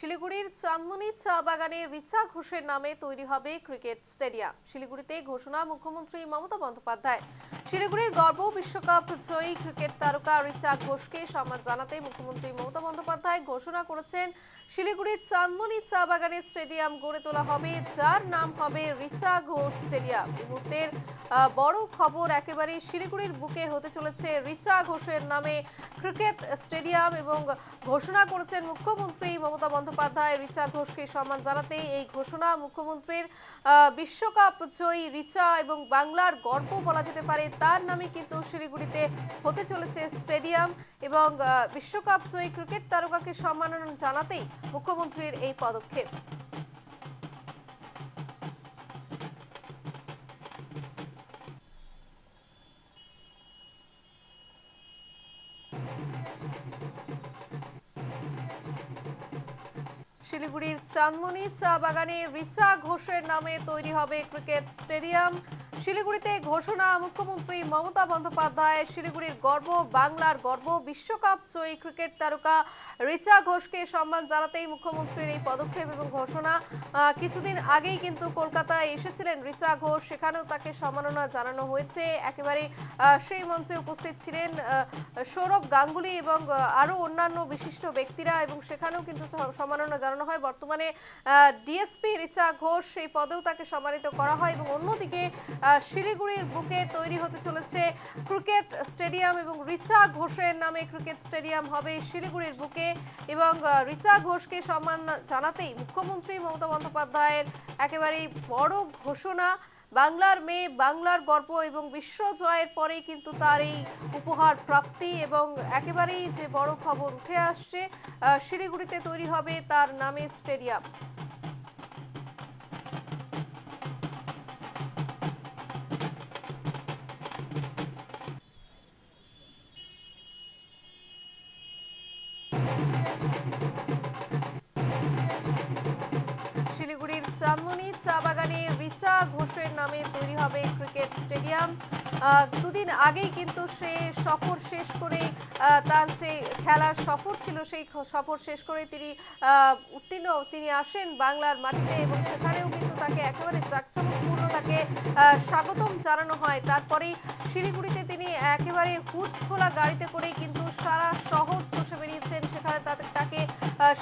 শিলিগুড়ির চাঁদমনি চা বাগানে রিচা ঘোষের নামে তৈরি হবে ক্রিকেট স্টেডিয়াম। শিলিগুড়িতে ঘোষণা মুখ্যমন্ত্রী মমতা বন্দ্যোপাধ্যায়। শিলিগুড়ির গর্ব বিশ্বকাপ জয়ী ক্রিকেট তারকা রিচা ঘোষকে সম্মান জানাতে মুখ্যমন্ত্রী মমতা বন্দ্যোপাধ্যায় ঘোষণা করেছেন শিলিগুড়ির চাঁদমনি চা বাগানে স্টেডিয়াম গড়ে তোলা হবে, যার নাম হবে রিচা ঘোষ স্টেডিয়াম। এই মুহূর্তের বড় খবর, একেবারে শিলিগুড়ির বুকে হতে চলেছে রিচা ঘোষের নামে ক্রিকেট স্টেডিয়াম এবং ঘোষণা করেছেন মুখ্যমন্ত্রী মমতা বন্দ্যোপাধ্যায় রিচা ঘোষকে সম্মান জানাতে। এই ঘোষণা মুখ্যমন্ত্রীর বিশ্বকাপ জয়ী রিচা এবং বাংলার গর্ব বলা যেতে পারে, তার নামে কিন্তু শিলিগুড়িতে হতে চলেছে স্টেডিয়াম এবং বিশ্বকাপ জয়ী ক্রিকেট তারকাকে সম্মান জানাতেই মুখ্যমন্ত্রীর এই পদক্ষেপ। শিলিগুড়ির চাঁদমনি চা বাগানে রিচা ঘোষের নামে তৈরি হবে ক্রিকেট স্টেডিয়াম। শিলিগুড়িতে ঘোষণা মুখ্যমন্ত্রী মমতা বন্দ্যোপাধ্যায়। শিলিগুড়ির গর্ব, বাংলার গর্ব, বিশ্বকাপ জয়ী ক্রিকেট তারকা রিচা ঘোষকে সম্মান জানাতেই মুখ্যমন্ত্রীর এই পদক্ষেপ এবং ঘোষণা। কিছুদিন আগেই কিন্তু কলকাতায় এসেছিলেন রিচা ঘোষ, সেখানেও তাকে সম্মাননা জানানো হয়েছে। একেবারে সেই মঞ্চে উপস্থিত ছিলেন সৌরভ গাঙ্গুলি এবং আরো অন্যান্য বিশিষ্ট ব্যক্তিরা এবং সেখানেও কিন্তু সম্মাননা জানানো হয়। বর্তমানে ডিএসপি রিচা ঘোষ, সেই পদেও তাকে সম্মানিত করা হয় এবং অন্যদিকে শিলিগুড়ির বুকে তৈরি হতে চলেছে ক্রিকেট স্টেডিয়াম এবং রিচা ঘোষের নামে ক্রিকেট স্টেডিয়াম হবে শিলিগুড়ির বুকে এবং রিচা ঘোষকে সম্মান জানাতেই মুখ্যমন্ত্রী মমতা বন্দ্যোপাধ্যায়ের একেবারেই বড় ঘোষণা। বাংলার মেয়ে, বাংলার গর্ব এবং বিশ্ব জয়ের পরেই কিন্তু তার এই উপহার প্রাপ্তি এবং একেবারেই যে বড় খবর উঠে আসছে, শিলিগুড়িতে তৈরি হবে তার নামে স্টেডিয়াম। শিলিগুড়ির চাঁদমনি চা বাগানে রিচা ঘোষের নামে তৈরি হবে ক্রিকেট স্টেডিয়াম। দুদিন আগেই কিন্তু সে সফর শেষ করে, তার যে খেলার সফর ছিল সেই সফর শেষ করে তিনি আসেন বাংলার মাটিতে এবং সেখানেও কিন্তু তাকে একেবারে জাঁকজমকপূর্ণ তাকে স্বাগতম জানানো হয়। তারপরেই শিলিগুড়িতে তিনি একেবারে হুড খোলা গাড়িতে করেই কিন্তু সারা শহর চষে বেরিয়েছেন। সেখানে তাকে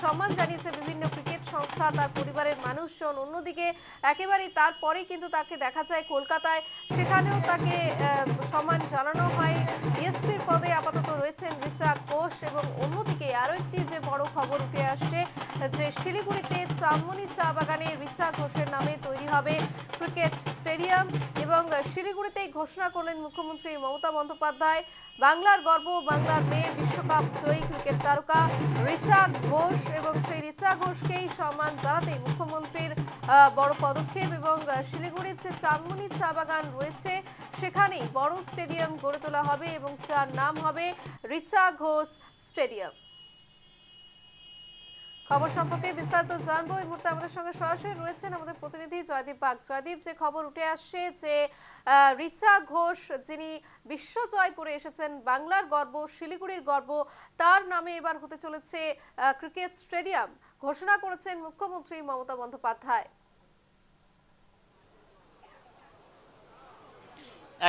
সম্মান জানিয়েছে বিভিন্ন ক্রিকেট সংস্থা, তার পরিবারের মানুষজন। অন্যদিকে একেবারে তারপরে কিন্তু তাকে দেখা যায় কলকাতায়, সেখানেও তাকে সম্মান জানানো হয়। ডিএসপির পদে আপাতত রয়েছেন রিচা ঘোষ এবং অন্যদিকে আরো একটি যে বড় খবর উঠে আসছে যে শিলিগুড়িতে চাঁদমনি চা বাগানে রিচা ঘোষের নামে তৈরি হবে ক্রিকেট স্টেডিয়াম এবং শিলিগুড়িতেই ঘোষণা করলেন মুখ্যমন্ত্রী মমতা বন্দ্যোপাধ্যায়। বাংলার গর্ব, বাংলার মেয়ে, বিশ্বকাপ জয়ী ক্রিকেট তারকা রিচা ঘোষ এবং সেই রিচা ঘোষকেই সম্মান জানাতেই মুখ্যমন্ত্রীর বড় পদক্ষেপ এবং শিলিগুড়ির যে চাঁদমনি চা বাগান রয়েছে সেখানেই বড় স্টেডিয়াম গড়ে তোলা হবে এবং যার নাম হবে রিচা ঘোষ স্টেডিয়াম। খবর সম্পর্কে বিস্তারিত জানবো। এই মুহূর্তে আমাদের সঙ্গে সরাসরি রয়েছেন আমাদের প্রতিনিধি জয়দীপ বাগ। জয়দীপ, যে খবর উঠে আসছে যে রিচা ঘোষ যিনি বিশ্ব জয় করে এসেছেন, বাংলার গর্ব, শিলিগুড়ির গর্ব, তার নামে এবার হতে চলেছে ক্রিকেট স্টেডিয়াম, ঘোষণা করেছেন মুখ্যমন্ত্রী মমতা বন্দ্যোপাধ্যায়।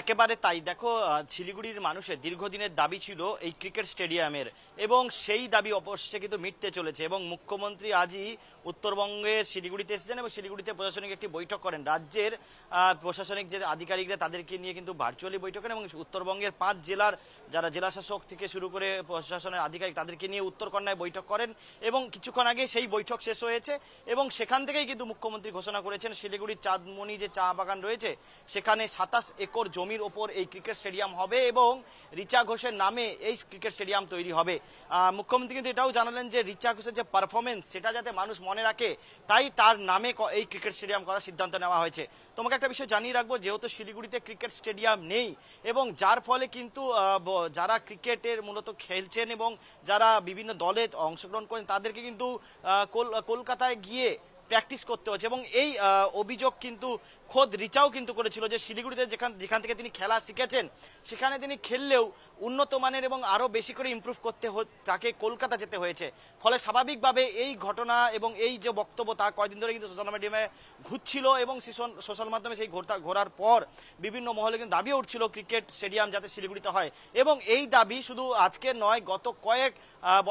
একেবারে তাই। দেখো, শিলিগুড়ির মানুষের দীর্ঘদিনের দাবি ছিল এই ক্রিকেট স্টেডিয়ামের এবং সেই দাবি অবশ্যই কিন্তু মিটতে চলেছে এবং মুখ্যমন্ত্রী আজই উত্তরবঙ্গে শিলিগুড়িতে এসেছেন এবং শিলিগুড়িতে প্রশাসনিক একটি বৈঠক করেন। রাজ্যের প্রশাসনিক যে আধিকারিকরা তাদেরকে নিয়ে কিন্তু ভার্চুয়ালি বৈঠক করেন এবং উত্তরবঙ্গের 5 জেলার যারা জেলাশাসক থেকে শুরু করে প্রশাসনের আধিকারিক তাদেরকে নিয়ে উত্তরকন্যায় বৈঠক করেন এবং কিছুক্ষণ আগে সেই বৈঠক শেষ হয়েছে এবং সেখান থেকেই কিন্তু মুখ্যমন্ত্রী ঘোষণা করেছেন শিলিগুড়ির চাঁদমনি যে চা বাগান রয়েছে সেখানে 27 একর জমির ওপর এই ক্রিকেট স্টেডিয়াম হবে এবং রিচা ঘোষের নামে এই ক্রিকেট স্টেডিয়াম তৈরি হবে। মুখ্যমন্ত্রী কিন্তু এটাও জানালেন যে রিচা ঘোষের যে পারফরমেন্স সেটা যাতে মানুষ মনে রাখে, তাই তার নামে এই ক্রিকেট স্টেডিয়াম করার সিদ্ধান্ত নেওয়া হয়েছে। তোমাকে একটা বিষয় জানিয়ে রাখবো, যেহেতু শিলিগুড়িতে ক্রিকেট স্টেডিয়াম নেই এবং যার ফলে কিন্তু যারা ক্রিকেটের মূলত খেলছেন এবং যারা বিভিন্ন দলে অংশগ্রহণ করেন তাদেরকে কিন্তু কলকাতায় গিয়ে প্র্যাকটিস করতে হচ্ছে এবং এই অভিযোগ কিন্তু খোদ রিচাও কিন্তু করেছিল যে শিলিগুড়িতে যেখান থেকে তিনি খেলা শিখেছেন সেখানে তিনি খেললেও উন্নত মানের এবং আরও বেশি করে ইমপ্রুভ করতে তাকে কলকাতা যেতে হয়েছে। ফলে স্বাভাবিকভাবে এই ঘটনা এবং এই যে বক্তব্য তা কয়েকদিন ধরে কিন্তু সোশ্যাল মিডিয়ায় ঘুরছিল এবং সোশ্যাল মাধ্যমে সেই ঘোরার পর বিভিন্ন মহলে কিন্তু দাবি উঠছিল ক্রিকেট স্টেডিয়াম যাতে শিলিগুড়িতে হয়, এবং এই দাবি শুধু আজকের নয়, গত কয়েক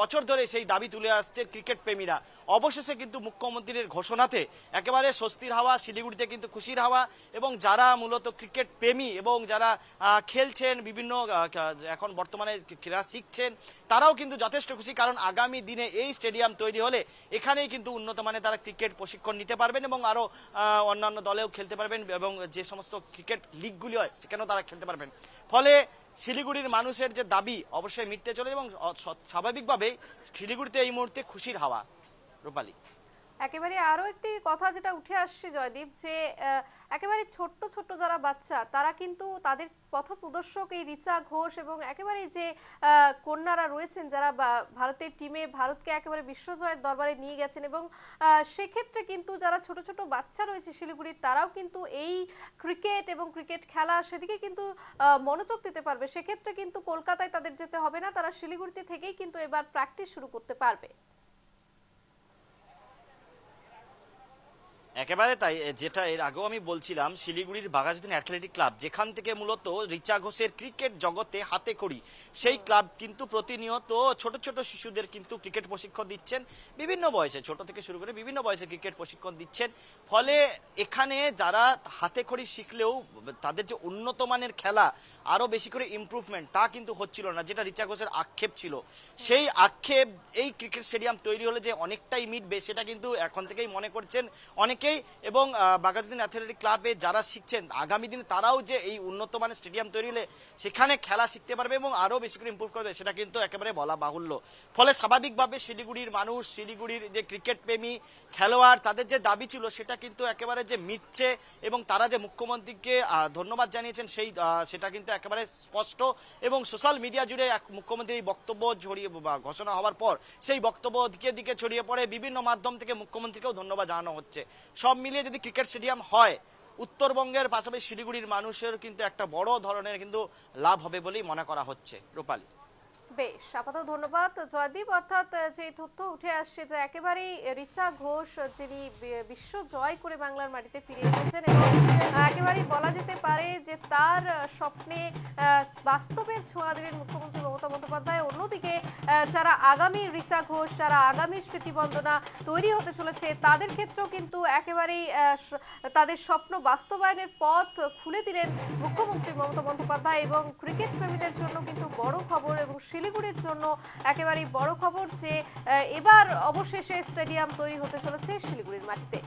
বছর ধরে সেই দাবি তুলে আসছে ক্রিকেট প্রেমীরা। অবশেষে কিন্তু মুখ্যমন্ত্রীর ঘোষণাতে একেবারে স্বস্তির হাওয়া, শিলিগুড়িতে কিন্তু খুশির হাওয়া, এবং যারা মূলত ক্রিকেট প্রেমী এবং যারা খেলছেন বিভিন্ন এখন বর্তমানে ক্রীড়া শিখছেন তারাও কিন্তু যথেষ্ট খুশি, কারণ আগামী দিনে এই স্টেডিয়াম তৈরি হলে এখানেই কিন্তু উন্নত মানের তারা ক্রিকেট প্রশিক্ষণ নিতে পারবেন এবং আরও অন্যান্য দলেও খেলতে পারবেন এবং যে সমস্ত ক্রিকেট লিগগুলি হয় সেখানেও তারা খেলতে পারবেন। ফলে শিলিগুড়ির মানুষের যে দাবি অবশ্যই মিটতে চলে এবং স্বাভাবিকভাবেই শিলিগুড়িতে এই মুহূর্তে খুশির হাওয়া। রূপালী, একেবারে আরো একটি কথা যেটা উঠে আসছে জয়দীপ, যে একেবারে ছোট্ট ছোট্ট যারা বাচ্চা তারা কিন্তু তাদের পথপ্রদর্শক এই রিচা ঘোষ এবং একেবারে যে কন্যারা রয়েছেন যারা ভারতের টিমে ভারতকে একেবারে বিশ্বজয়ের দরবারে নিয়ে গেছেন, এবং সেক্ষেত্রে কিন্তু যারা ছোট ছোট বাচ্চা রয়েছে শিলিগুড়ির তারাও কিন্তু এই ক্রিকেট এবং ক্রিকেট খেলা সেদিকে কিন্তু মনোযোগ দিতে পারবে। সেক্ষেত্রে কিন্তু কলকাতায় তাদের যেতে হবে না, তারা শিলিগুড়িতে থেকেই কিন্তু এবার প্র্যাকটিস শুরু করতে পারবে। একেবারে তাই, যেটা এর আগেও আমি বলছিলাম, শিলিগুড়ির বাঘাযতীন অ্যাথলেটিক ক্লাব যেখান থেকে মূলত রিচা ঘোষের ক্রিকেট জগতে হাতে খড়ি, সেই ক্লাব কিন্তু প্রতিনিয়ত ছোট ছোট শিশুদের কিন্তু ক্রিকেট প্রশিক্ষণ দিচ্ছেন, বিভিন্ন বয়সে, ছোট থেকে শুরু করে বিভিন্ন বয়সে ক্রিকেট প্রশিক্ষণ দিচ্ছেন। ফলে এখানে যারা হাতে খড়ি শিখলেও তাদের যে উন্নত মানের খেলা আরও বেশি করে ইমপ্রুভমেন্ট তা কিন্তু হচ্ছিল না, যেটা রিচা ঘোষের আক্ষেপ ছিল। সেই আক্ষেপ এই ক্রিকেট স্টেডিয়াম তৈরি হলে যে অনেকটাই মিটবে সেটা কিন্তু এখন থেকেই মনে করছেন অনেকেই, এবং বাঘাযতীন অ্যাথলেটিক ক্লাবে যারা শিখছেন আগামী দিনে তারাও যে এই উন্নত মানের স্টেডিয়াম তৈরি হলে সেখানে খেলা শিখতে পারবে এবং আরও বেশি করে ইমপ্রুভ করবে সেটা কিন্তু একেবারে বলা বাহুল্য। ফলে স্বাভাবিকভাবে শিলিগুড়ির মানুষ, শিলিগুড়ির যে ক্রিকেট প্রেমী খেলোয়াড় তাদের যে দাবি ছিল সেটা কিন্তু একেবারে যে মিটছে, এবং তারা যে মুখ্যমন্ত্রীকে ধন্যবাদ জানিয়েছেন সেটা কিন্তু একেবারে স্পষ্ট, এবং সোশ্যাল মিডিয়া জুড়ে মুখ্যমন্ত্রীর এই বক্তব্য ছড়িয়ে ঘোষণা হওয়ার পর সেই বক্তব্য দিকে দিকে ছড়িয়ে পড়ে, বিভিন্ন মাধ্যম থেকে মুখ্যমন্ত্রীকেও ধন্যবাদ জানানো হচ্ছে। সব মিলিয়ে যদি ক্রিকেট স্টেডিয়াম হয় উত্তরবঙ্গের পাশাপাশি শিলিগুড়ির মানুষের কিন্তু একটা বড় ধরনের কিন্তু লাভ হবে বলেই মনে করা হচ্ছে। রূপালী, বেশ, আপাতত ধন্যবাদ জয়দীপ। অর্থাৎ যে তথ্য উঠে আসছে যে একেবারেই রিচা ঘোষ যিনি বিশ্ব জয় করে বাংলার মাটিতে ফিরে এসেছেন এবং একেবারেই বলা যেতে পারে যে তার স্বপ্নে বাস্তবের ছোঁয়া দিলেন মুখ্যমন্ত্রী মমতা বন্দ্যোপাধ্যায়। অন্যদিকে যারা আগামী রিচা ঘোষ, যারা আগামী স্মৃতিবন্দনা তৈরি হতে চলেছে তাদের ক্ষেত্রেও কিন্তু একেবারেই তাদের স্বপ্ন বাস্তবায়নের পথ খুলে দিলেন মুখ্যমন্ত্রী মমতা বন্দ্যোপাধ্যায়। এবং ক্রিকেট প্রেমীদের জন্য কিন্তু বড় খবর এবং শিলিগুড়ির জন্য একেবারেই বড় খবর যে এবার অবশেষে স্টেডিয়াম তৈরি হতে চলেছে শিলিগুড়ির মাটিতে।